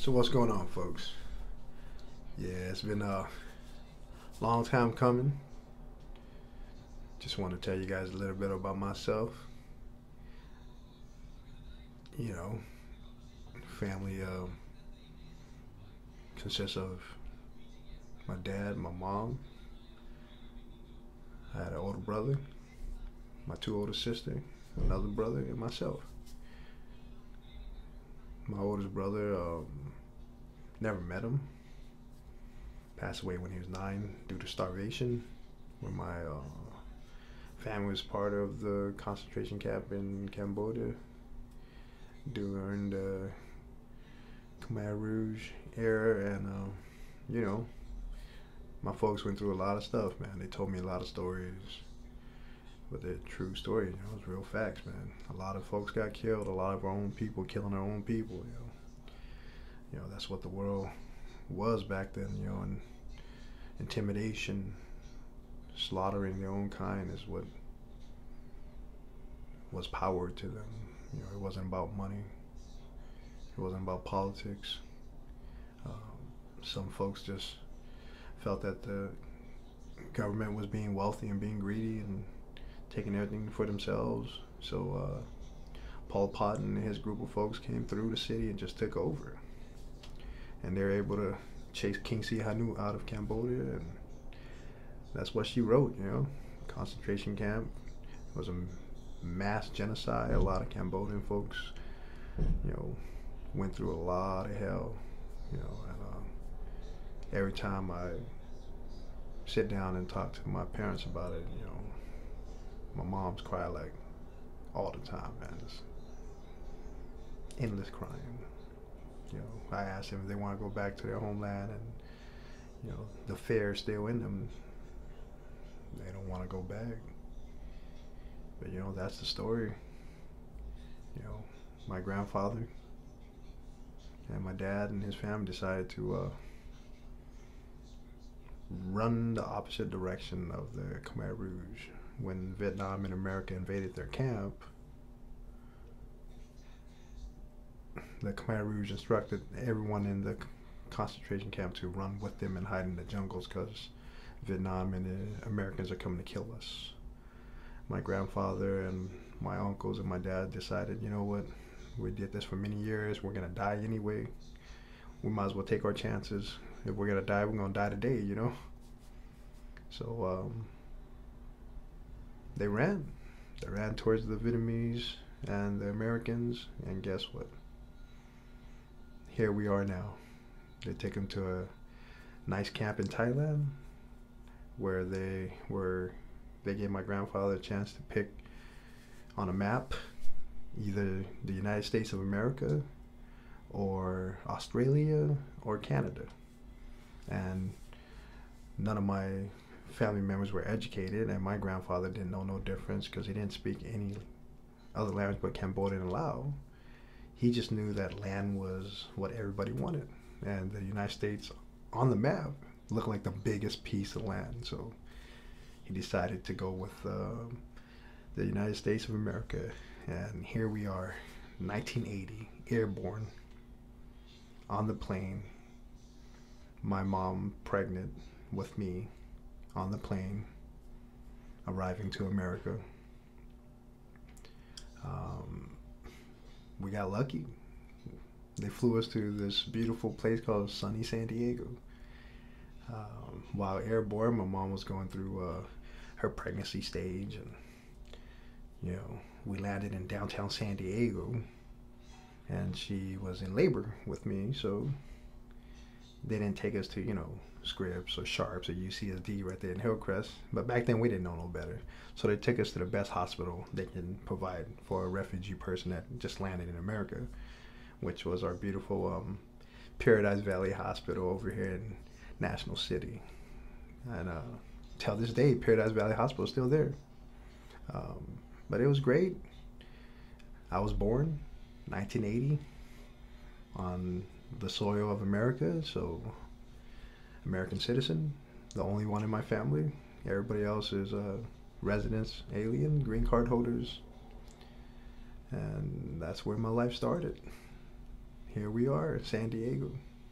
So what's going on, folks? Yeah, it's been a long time coming. Just want to tell you guys a little bit about myself. You know, family consists of my dad, my mom. I had an older brother, my two older sisters, another brother, and myself. My oldest brother, never met him. Passed away when he was 9 due to starvation. When my family was part of the concentration camp in Cambodia during the Khmer Rouge era, and you know, my folks went through a lot of stuff, man. They told me a lot of stories, but they're true stories. It's real facts, man. A lot of folks got killed. A lot of our own people killing our own people. That's what the world was back then. And intimidation, slaughtering their own kind is what was power to them. It wasn't about money. It wasn't about politics. Some folks just felt that the government was being wealthy and being greedy and taking everything for themselves. So Pol Pot and his group of folks came through the city and just took over. And they were able to chase King Sihanouk out of Cambodia, and that's what she wrote. Concentration camp was a mass genocide. A lot of Cambodian folks, went through a lot of hell. And every time I sit down and talk to my parents about it, my mom's cry like all the time, man. Just endless crying. I asked them if they want to go back to their homeland, and the fear is still in them. They don't want to go back. But that's the story. My grandfather and my dad and his family decided to run the opposite direction of the Khmer Rouge. When Vietnam and America invaded their camp, the Khmer Rouge instructed everyone in the concentration camp to run with them and hide in the jungles because Vietnam and the Americans are coming to kill us. My grandfather and my uncles and my dad decided, you know what, we did this for many years, we're going to die anyway. We might as well take our chances. If we're going to die, we're going to die today, So they ran. They ran towards the Vietnamese and the Americans, and guess what? Here we are now. They take them to a nice camp in Thailand where they gave my grandfather a chance to pick on a map either the United States of America or Australia or Canada. And none of my family members were educated, and my grandfather didn't know no difference because he didn't speak any other language but Cambodian and Lao. He just knew that land was what everybody wanted, and the United States on the map looked like the biggest piece of land. So he decided to go with the United States of America, and here we are, 1980, airborne, on the plane, my mom pregnant with me, on the plane, arriving to America. We got lucky. They flew us to this beautiful place called sunny San Diego. While airborne, my mom was going through her pregnancy stage, and we landed in downtown San Diego, and she was in labor with me, so they didn't take us to Scripps or Sharps or UCSD right there in Hillcrest. But back then we didn't know no better, so they took us to the best hospital they can provide for a refugee person that just landed in America, which was our beautiful Paradise Valley Hospital over here in National City. And till this day, Paradise Valley Hospital is still there. But it was great. I was born 1980 on the soil of America, so American citizen, the only one in my family. Everybody else is residents, alien, green card holders. And that's where my life started. here we are, San Diego.